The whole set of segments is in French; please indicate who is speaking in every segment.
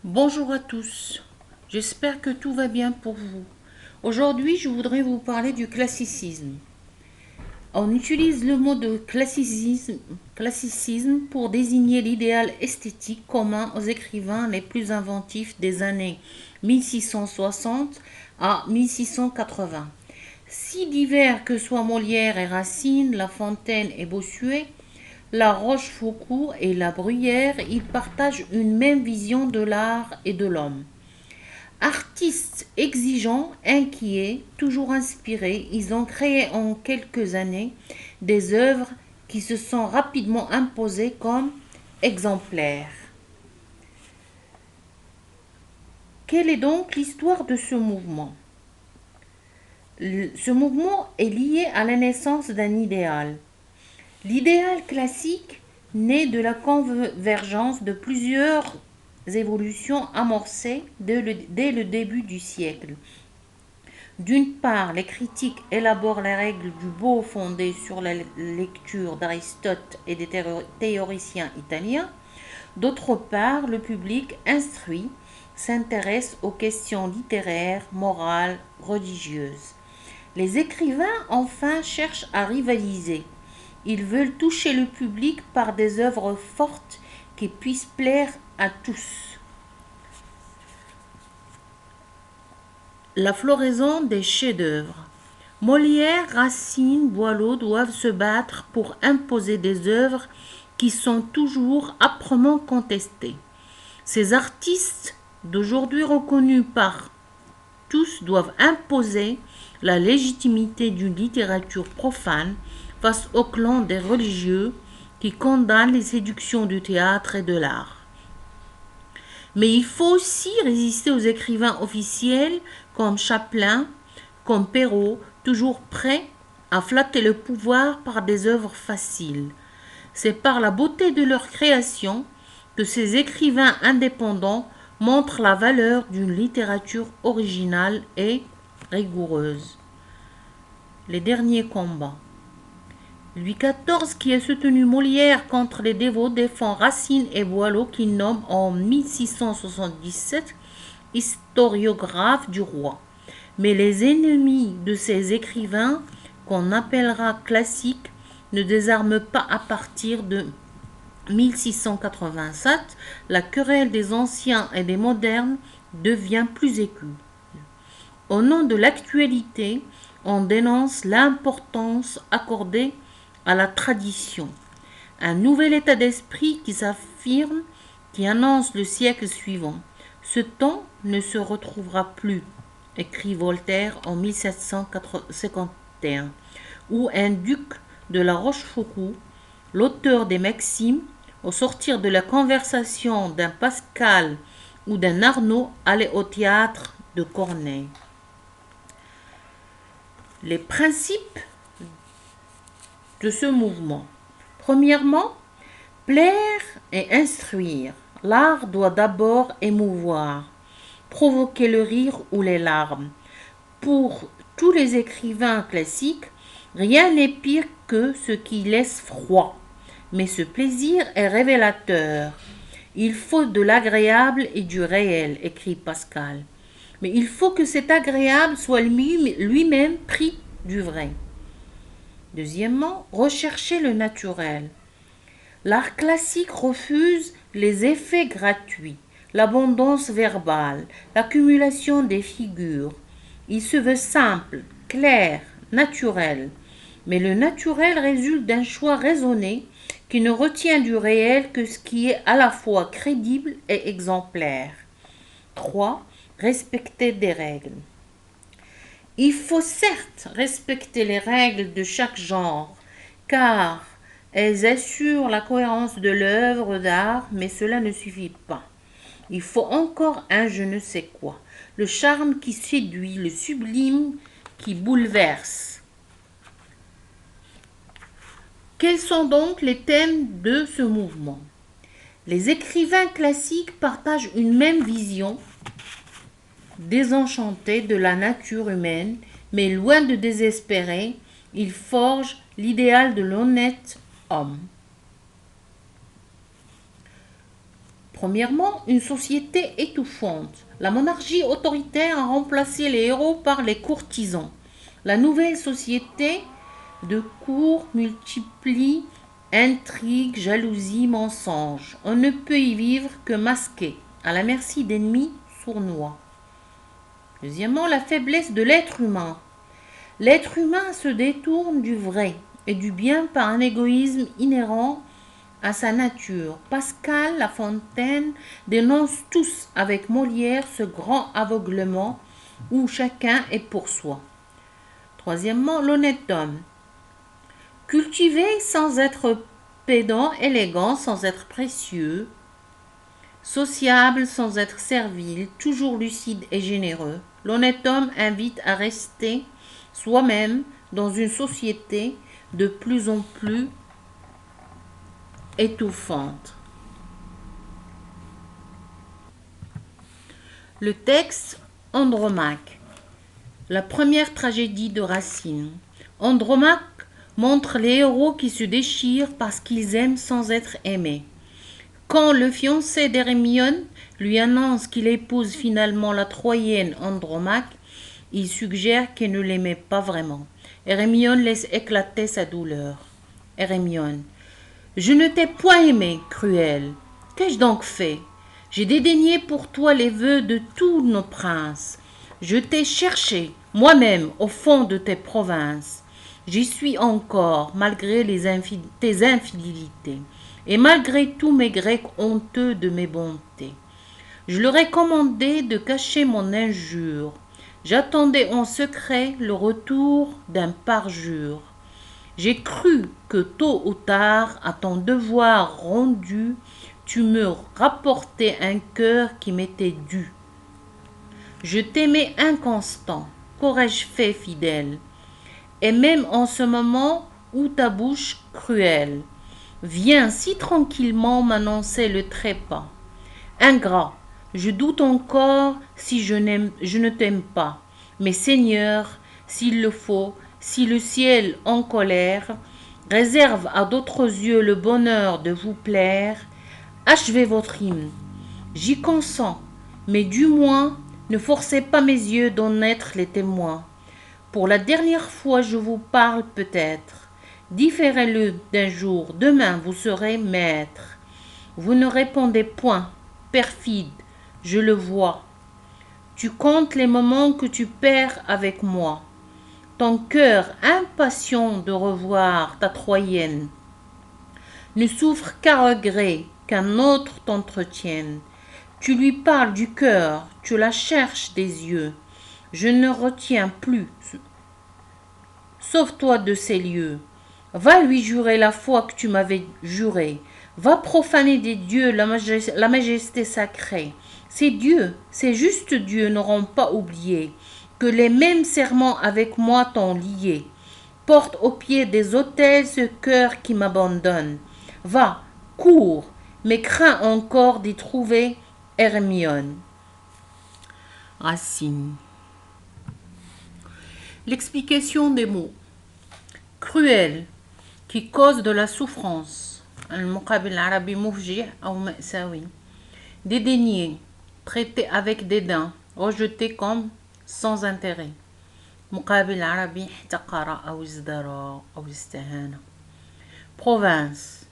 Speaker 1: Bonjour à tous, j'espère que tout va bien pour vous. Aujourd'hui, je voudrais vous parler du classicisme. On utilise le mot de classicisme pour désigner l'idéal esthétique commun aux écrivains les plus inventifs des années 1660 à 1680. Si divers que soient Molière et Racine, La Fontaine et Bossuet, La Rochefoucauld et La Bruyère, ils partagent une même vision de l'art et de l'homme. Artistes exigeants, inquiets, toujours inspirés, ils ont créé en quelques années des œuvres qui se sont rapidement imposées comme exemplaires. Quelle est donc l'histoire de ce mouvement? Ce mouvement est lié à la naissance d'un idéal. L'idéal classique naît de la convergence de plusieurs évolutions amorcées dès le début du siècle. D'une part, les critiques élaborent les règles du beau fondées sur la lecture d'Aristote et des théoriciens italiens. D'autre part, le public instruit s'intéresse aux questions littéraires, morales, religieuses. Les écrivains, enfin, cherchent à rivaliser. Ils veulent toucher le public par des œuvres fortes qui puissent plaire à tous. La floraison des chefs-d'œuvre. Molière, Racine, Boileau doivent se battre pour imposer des œuvres qui sont toujours âprement contestées. Ces artistes, d'aujourd'hui reconnus par tous, doivent imposer la légitimité d'une littérature profane face au clan des religieux qui condamnent les séductions du théâtre et de l'art. Mais il faut aussi résister aux écrivains officiels comme Chaplin, comme Perrault, toujours prêts à flatter le pouvoir par des œuvres faciles. C'est par la beauté de leur création que ces écrivains indépendants montrent la valeur d'une littérature originale et rigoureuse. Les derniers combats. Louis XIV, qui a soutenu Molière contre les dévots, défend Racine et Boileau, qu'il nomme en 1677 historiographe du roi. Mais les ennemis de ces écrivains, qu'on appellera classiques, ne désarment pas à partir de 1687. La querelle des anciens et des modernes devient plus aiguë. Au nom de l'actualité, on dénonce l'importance accordée à la tradition. Un nouvel état d'esprit qui s'affirme, qui annonce le siècle suivant. Ce temps ne se retrouvera plus, écrit Voltaire en 1751, où un duc de la Rochefoucauld, l'auteur des Maximes, au sortir de la conversation d'un Pascal ou d'un Arnaud, allait au théâtre de Corneille. Les principes de ce mouvement. Premièrement, plaire et instruire. L'art doit d'abord émouvoir, provoquer le rire ou les larmes. Pour tous les écrivains classiques, rien n'est pire que ce qui laisse froid. Mais ce plaisir est révélateur. Il faut de l'agréable et du réel, écrit Pascal. Mais il faut que cet agréable soit lui-même pris du vrai. Deuxièmement, rechercher le naturel. L'art classique refuse les effets gratuits, l'abondance verbale, l'accumulation des figures. Il se veut simple, clair, naturel. Mais le naturel résulte d'un choix raisonné qui ne retient du réel que ce qui est à la fois crédible et exemplaire. 3. Respecter des règles. Il faut certes respecter les règles de chaque genre, car elles assurent la cohérence de l'œuvre d'art, mais cela ne suffit pas. Il faut encore un je ne sais quoi, le charme qui séduit, le sublime qui bouleverse. Quels sont donc les thèmes de ce mouvement? Les écrivains classiques partagent une même vision désenchantée de la nature humaine, mais loin de désespérer, ils forgent l'idéal de l'honnête homme. Premièrement, une société étouffante. La monarchie autoritaire a remplacé les héros par les courtisans. La nouvelle société de cour multiplie intrigues, jalousies, mensonges. On ne peut y vivre que masqué, à la merci d'ennemis sournois. Deuxièmement, la faiblesse de l'être humain. L'être humain se détourne du vrai et du bien par un égoïsme inhérent à sa nature. Pascal Lafontaine dénonce tous avec Molière ce grand aveuglement où chacun est pour soi. Troisièmement, l'honnête homme. Cultivé sans être pédant, élégant sans être précieux, sociable sans être servile, toujours lucide et généreux, l'honnête homme invite à rester soi-même dans une société de plus en plus étouffante. Le texte Andromaque, la première tragédie de Racine. Andromaque montre les héros qui se déchirent parce qu'ils aiment sans être aimés. Quand le fiancé d'Hermione lui annonce qu'il épouse finalement la Troyenne Andromaque, il suggère qu'elle ne l'aimait pas vraiment. Hermione laisse éclater sa douleur. Hermione. Je ne t'ai point aimé, cruel. Qu'ai-je donc fait? J'ai dédaigné pour toi les vœux de tous nos princes. Je t'ai cherché, moi-même, au fond de tes provinces. J'y suis encore, malgré tes infidélités, et malgré tous mes Grecs honteux de mes bontés. Je leur ai commandé de cacher mon injure. J'attendais en secret le retour d'un parjure. J'ai cru que tôt ou tard, à ton devoir rendu, tu me rapportais un cœur qui m'était dû. Je t'aimais inconstant, qu'aurais-je fait fidèle? Et même en ce moment où ta bouche cruelle vient si tranquillement m'annoncer le trépas. Ingrat, je doute encore si je ne t'aime pas. Mais Seigneur, s'il le faut, si le ciel en colère réserve à d'autres yeux le bonheur de vous plaire, achevez votre hymne. J'y consens, mais du moins ne forcez pas mes yeux d'en être les témoins. Pour la dernière fois je vous parle peut-être. Différez-le d'un jour, demain vous serez maître. Vous ne répondez point, perfide, je le vois. Tu comptes les moments que tu perds avec moi. Ton cœur impatient de revoir ta Troyenne ne souffre qu'à regret qu'un autre t'entretienne. Tu lui parles du cœur, tu la cherches des yeux. Je ne retiens plus. Sauve-toi de ces lieux. Va lui jurer la foi que tu m'avais jurée. Va profaner des dieux la majesté sacrée. Ces dieux, ces justes dieux n'auront pas oublié que les mêmes serments avec moi t'ont lié. Porte au pied des autels ce cœur qui m'abandonne. Va, cours, mais crains encore d'y trouver Hermione. Racine. L'explication des mots. Cruel, qui cause de la souffrance. المقابل العربي مفجع أو مأساوي. Dédaigner, traité avec dédain, rejeté comme sans intérêt. مقابل العربي احتقر أو ازدرى أو استهان. Province,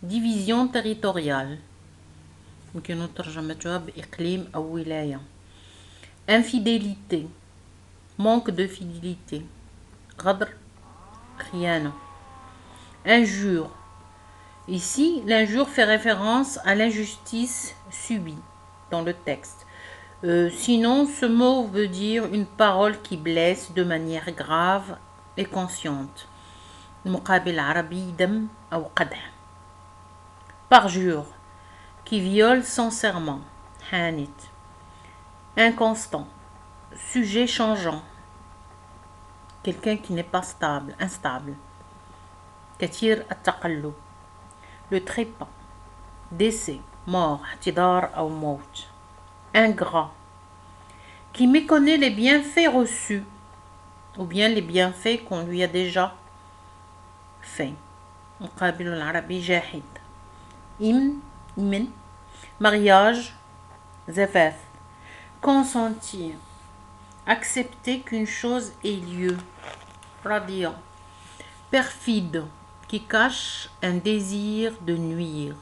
Speaker 1: division territoriale. يمكن ترجمتها بإقليم أو ولاية. Infidélité, manque de fidélité. غدر, خيانة. Injure. Ici, l'injure fait référence à l'injustice subie dans le texte. Sinon, ce mot veut dire une parole qui blesse de manière grave et consciente. المقابل العربي دم أو قدح. Parjure, qui viole sans serment. حانت. Inconstant, sujet changeant. Quelqu'un qui n'est pas stable, instable. كثير التقلب. Le trépas. Décès, mort, اعتذار أو موت. Ingrat, qui méconnaît les bienfaits reçus ou bien les bienfaits qu'on lui a déjà faits. مقابل العربي جاحد. إمن Mariage, zefef. Consentir. Accepter qu'une chose ait lieu. Radia. Perfide, qui cache un désir de nuire.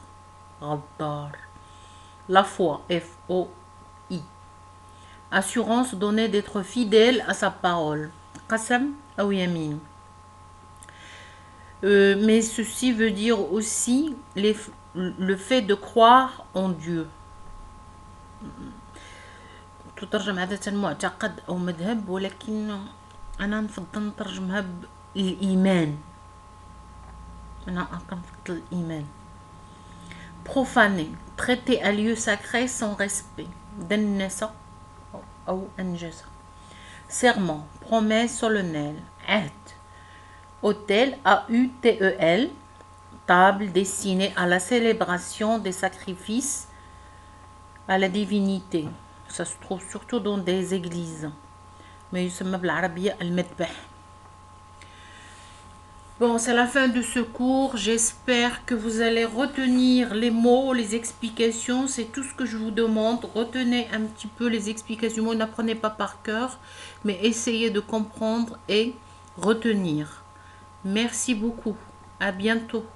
Speaker 1: Ghaddar. La foi, F-O-I. Assurance donnée d'être fidèle à sa parole. Qasam ou yamin. Mais ceci veut dire aussi le fait de croire en Dieu. تترجم عادة معتقد أو مذهب ولكن أنا نفضل نترجمها بالإيمان. أنا كنفضل الإيمان. Profaner, traiter à lieu sacré sans respect. دنسة أو أنجسة. Serment, promesse solennelle. عهد. Autel, A-U-T-E-L, table destinée à la célébration des sacrifices à la divinité. Ça se trouve surtout dans des églises. Mais يسمى بالعربية المذبح. Bon, c'est la fin de ce cours. J'espère que vous allez retenir les mots, les explications. C'est tout ce que je vous demande. Retenez un petit peu les explications. N'apprenez pas par cœur, mais essayez de comprendre et retenir. Merci beaucoup. À bientôt.